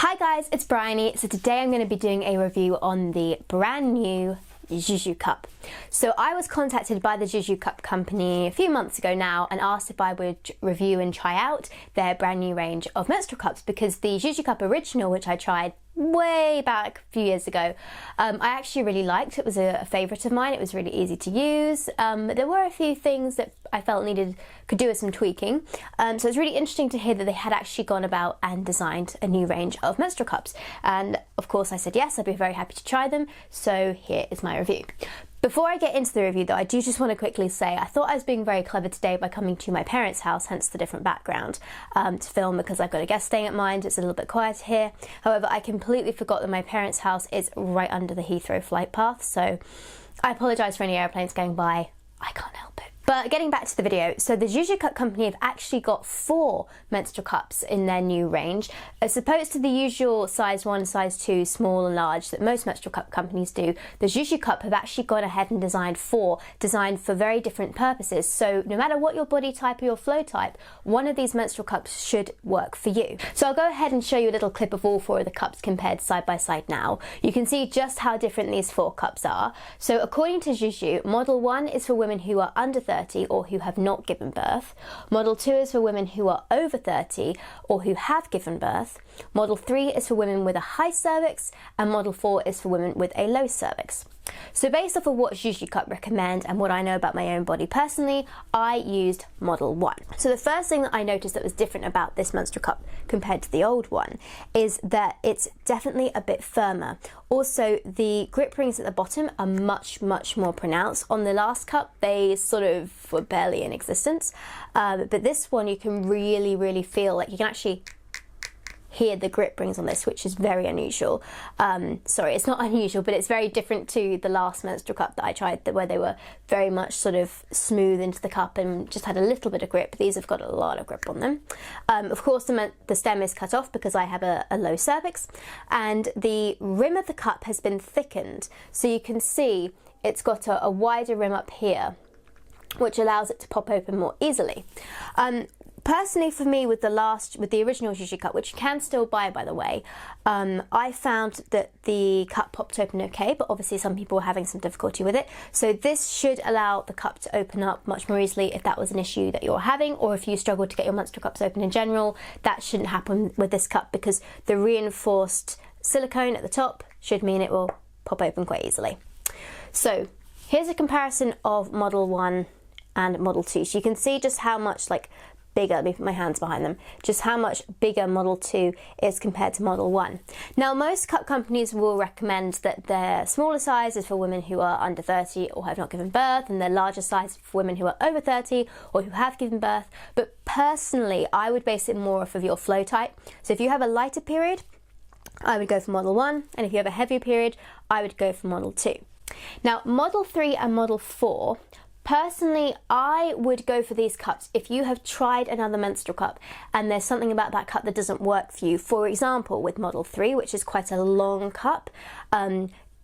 Hi guys, it's Bryony. So today I'm going to be doing a review on the brand new Juju cup. So I was contacted by the Juju cup company a few months ago now and asked if I would review and try out their brand new range of menstrual cups, because the Juju cup original, which I tried way back a few years ago, I actually really liked. It was a favourite of mine. It was really easy to use. There were a few things that I felt could do with some tweaking. So it's really interesting to hear that they had actually gone about and designed a new range of menstrual cups. And of course I said yes, I'd be very happy to try them. So here is my review. Before I get into the review though, I do just want to quickly say I thought I was being very clever today by coming to my parents' house, hence the different background, to film, because I've got a guest staying at mine. It's a little bit quieter here. However, I completely forgot that my parents' house is right under the Heathrow flight path, so I apologise for any airplanes going by. I can't help it. But getting back to the video, so the Juju cup company have actually got 4 menstrual cups in their new range, as opposed to the usual size 1, size 2, small and large that most menstrual cup companies do. The Juju cup have actually gone ahead and designed 4, designed for very different purposes. So no matter what your body type or your flow type, one of these menstrual cups should work for you. So I'll go ahead and show you a little clip of all 4 of the cups compared side by side now. You can see just how different these 4 cups are. So according to Juju, model 1 is for women who are under 30 or who have not given birth. Model 2 is for women who are over 30 or who have given birth. Model 3 is for women with a high cervix, and Model 4 is for women with a low cervix. So based off of what Juju cup recommend and what I know about my own body personally, I used Model 1. So the first thing that I noticed that was different about this menstrual cup compared to the old one is that it's definitely a bit firmer. Also, the grip rings at the bottom are much more pronounced. On the last cup, they sort of were barely in existence. But this one, you can really feel like you can actually hear the grip rings on this, which is very unusual. Sorry, it's not unusual, but it's very different to the last menstrual cup that I tried, where they were very much sort of smooth into the cup and just had a little bit of grip. These have got a lot of grip on them. Of course, the stem is cut off because I have a low cervix, and the rim of the cup has been thickened. So you can see it's got a wider rim up here, which allows it to pop open more easily. Personally, for me, with the original Juju cup, which you can still buy, by the way, I found that the cup popped open okay, but obviously some people were having some difficulty with it. So this should allow the cup to open up much more easily if that was an issue that you're having, or if you struggle to get your menstrual cups open in general. That shouldn't happen with this cup, because the reinforced silicone at the top should mean it will pop open quite easily. So here's a comparison of Model 1 and Model 2. So you can see just how much bigger, let me put my hands behind them, just how much bigger Model 2 is compared to Model 1. Now, most cup companies will recommend that their smaller size is for women who are under 30 or have not given birth, and their larger size for women who are over 30 or who have given birth. But personally, I would base it more off of your flow type. So if you have a lighter period, I would go for Model 1, and if you have a heavier period, I would go for Model 2. Now, Model 3 and Model 4, personally, I would go for these cups if you have tried another menstrual cup and there's something about that cup that doesn't work for you. For example, with Model 3, which is quite a long cup,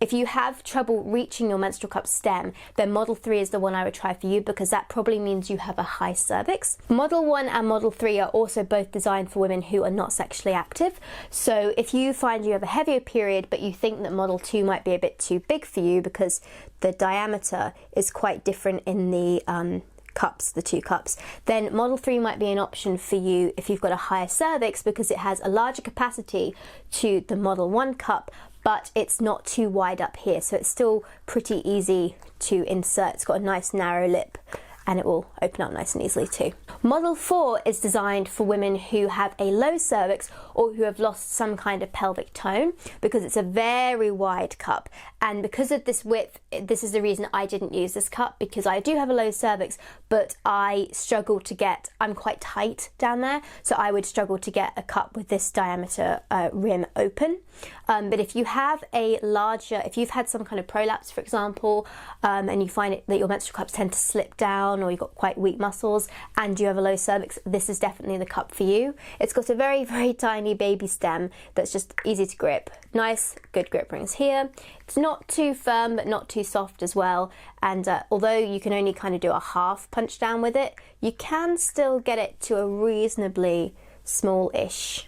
if you have trouble reaching your menstrual cup stem, then Model 3 is the one I would try for you, because that probably means you have a high cervix. Model 1 and Model 3 are also both designed for women who are not sexually active. So if you find you have a heavier period, but you think that Model 2 might be a bit too big for you because the diameter is quite different in the cups, the 2 cups, then Model 3 might be an option for you if you've got a higher cervix, because it has a larger capacity to the Model 1 cup, but it's not too wide up here, so it's still pretty easy to insert. It's got a nice narrow lip, and it will open up nice and easily too. Model 4 is designed for women who have a low cervix or who have lost some kind of pelvic tone, because it's a very wide cup. And because of this width, this is the reason I didn't use this cup, because I do have a low cervix, but I struggle to get, I'm quite tight down there, so I would struggle to get a cup with this diameter rim open. But if you have a larger, if you've had some kind of prolapse, for example, and you find that your menstrual cups tend to slip down, or you've got quite weak muscles and you have a low cervix, this is definitely the cup for you. It's got a very tiny baby stem that's just easy to grip. Nice, good grip rings here. It's not too firm, but not too soft as well. And although you can only kind of do a half punch down with it, you can still get it to a reasonably small-ish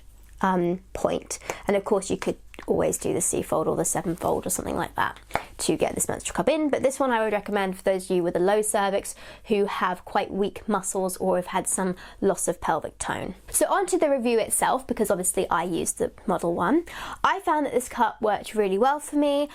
point. And of course you could always do the C-fold or the 7-fold or something like that to get this menstrual cup in, but this one I would recommend for those of you with a low cervix who have quite weak muscles or have had some loss of pelvic tone. So on to the review itself, because obviously I used the Model 1. I found that this cup worked really well for me.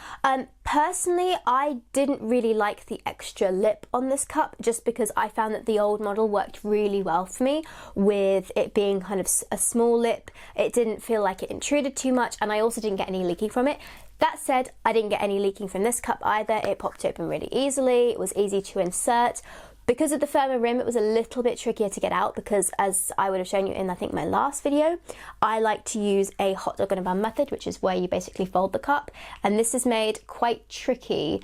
Personally, I didn't really like the extra lip on this cup, just because I found that the old model worked really well for me with it being kind of a small lip. It didn't feel like it intruded too much, and I also didn't get any leaking from it. That said, I didn't get any leaking from this cup either. It popped open really easily. It was easy to insert. Because of the firmer rim, it was a little bit trickier to get out, because as I would have shown you in, I think, my last video, I like to use a hot dog on a bun method, which is where you basically fold the cup. And this is made quite tricky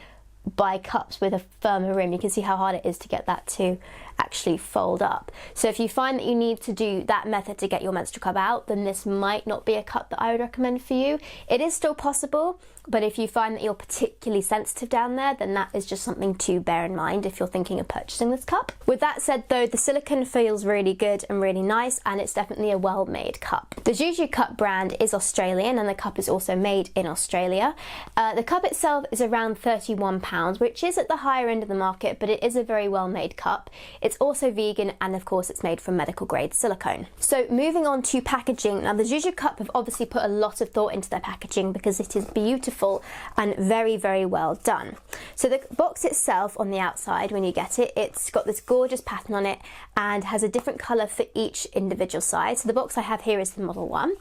by cups with a firmer rim. You can see how hard it is to get that to actually fold up. So if you find that you need to do that method to get your menstrual cup out, then this might not be a cup that I would recommend for you. It is still possible, but if you find that you're particularly sensitive down there, then that is just something to bear in mind if you're thinking of purchasing this cup. With that said though, the silicone feels really good and really nice, and it's definitely a well-made cup. The Juju cup brand is Australian, and the cup is also made in Australia. The cup itself is around £31, which is at the higher end of the market, but it is a very well-made cup. It's also vegan, and of course it's made from medical grade silicone. So moving on to packaging. Now the Juju cup have obviously put a lot of thought into their packaging, because it is beautiful and very, very well done. So the box itself on the outside, when you get it, it's got this gorgeous pattern on it and has a different colour for each individual side. So the box I have here is the Model 1.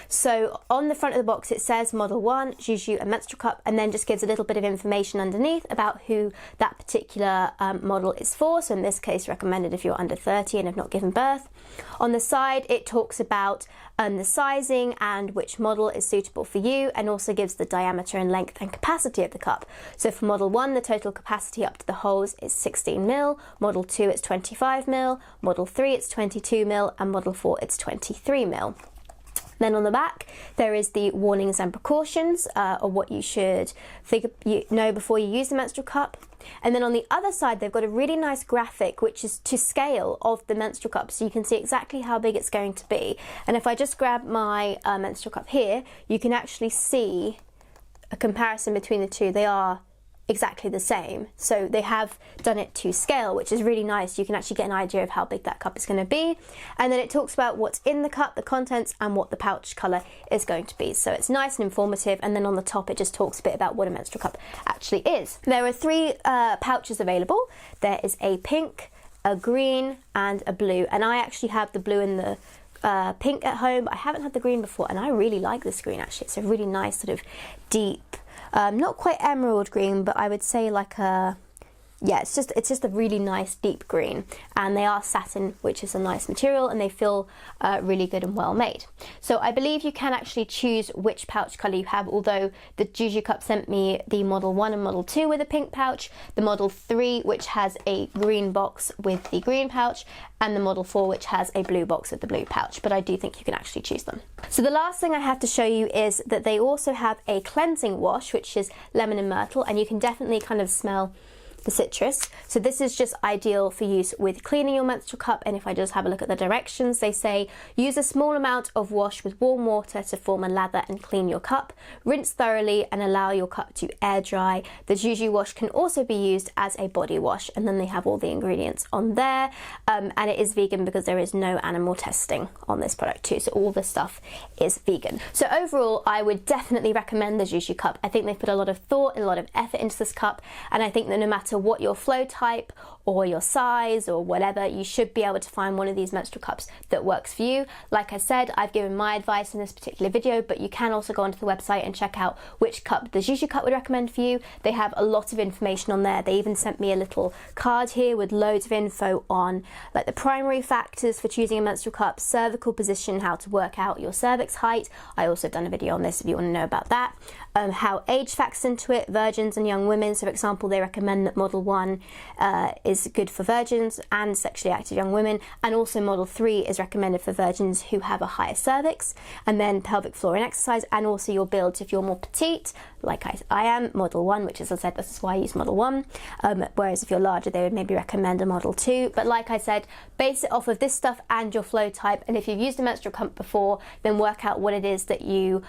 So on the front of the box it says Model 1, Juju and menstrual cup, and then just gives a little bit of information underneath about who that particular model is for. So in this case, recommended if you're under 30 and have not given birth. On the side it talks about the sizing and which model is suitable for you, and also gives the diameter and length and capacity of the cup. So for Model 1, the total capacity up to the holes is 16ml, Model 2 it's 25ml, Model 3 it's 22ml, and Model 4 it's 23ml. Then on the back there is the warnings and precautions, of what you should know before you use the menstrual cup. And then on the other side they've got a really nice graphic which is to scale of the menstrual cup, so you can see exactly how big it's going to be. And if I just grab my menstrual cup here, you can actually see a comparison between the two. They are exactly the same, so they have done it to scale, which is really nice. You can actually get an idea of how big that cup is going to be, and then it talks about what's in the cup, the contents, and what the pouch colour is going to be. So it's nice and informative, and then on the top it just talks a bit about what a menstrual cup actually is. There are 3 pouches available. There is a pink, a green and a blue, and I actually have the blue and the pink at home. I haven't had the green before, and I really like this green actually. It's a really nice sort of deep, not quite emerald green, but I would say like a, yeah, it's just a really nice deep green, and they are satin, which is a nice material, and they feel really good and well made. So I believe you can actually choose which pouch colour you have, although the Juju cup sent me the Model 1 and Model 2 with a pink pouch, the Model 3 which has a green box with the green pouch, and the Model 4 which has a blue box with the blue pouch, but I do think you can actually choose them. So the last thing I have to show you is that they also have a cleansing wash, which is lemon and myrtle, and you can definitely kind of smell the citrus. So this is just ideal for use with cleaning your menstrual cup. And if I just have a look at the directions, they say use a small amount of wash with warm water to form a lather and clean your cup. Rinse thoroughly and allow your cup to air dry. The Juju wash can also be used as a body wash, and then they have all the ingredients on there, and it is vegan because there is no animal testing on this product too, so all this stuff is vegan. So overall I would definitely recommend the Juju cup. I think they've put a lot of thought and a lot of effort into this cup, and I think that no matter what your flow type or your size or whatever, you should be able to find one of these menstrual cups that works for you. Like I said, I've given my advice in this particular video, but you can also go onto the website and check out which cup the Juju cup would recommend for you. They have a lot of information on there. They even sent me a little card here with loads of info on like the primary factors for choosing a menstrual cup, cervical position, how to work out your cervix height. I also have done a video on this if you want to know about that. How age factors into it, virgins and young women. So for example, they recommend that Model 1 is good for virgins and sexually active young women, and also Model 3 is recommended for virgins who have a higher cervix, and then pelvic floor and exercise, and also your build. If you're more petite, like I am, Model 1, which, as I said, this is why I use Model 1, whereas if you're larger, they would maybe recommend a Model 2. But like I said, base it off of this stuff and your flow type, and if you've used a menstrual cup before, then work out what it is that you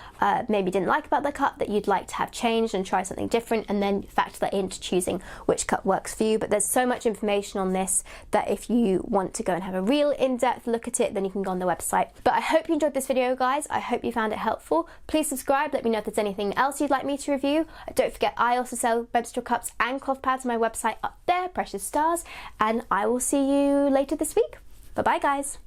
maybe didn't like about the cup that you'd like to have changed and try something different, and then factor that into choosing which cup works for you. But there's so much information on this that if you want to go and have a real in-depth look at it, then you can go on the website. But I hope you enjoyed this video, guys. I hope you found it helpful. Please subscribe, let me know if there's anything else you'd like me to review. Don't forget, I also sell menstrual cups and cloth pads on my website up there, Precious Stars, and I will see you later this week. Bye bye, guys.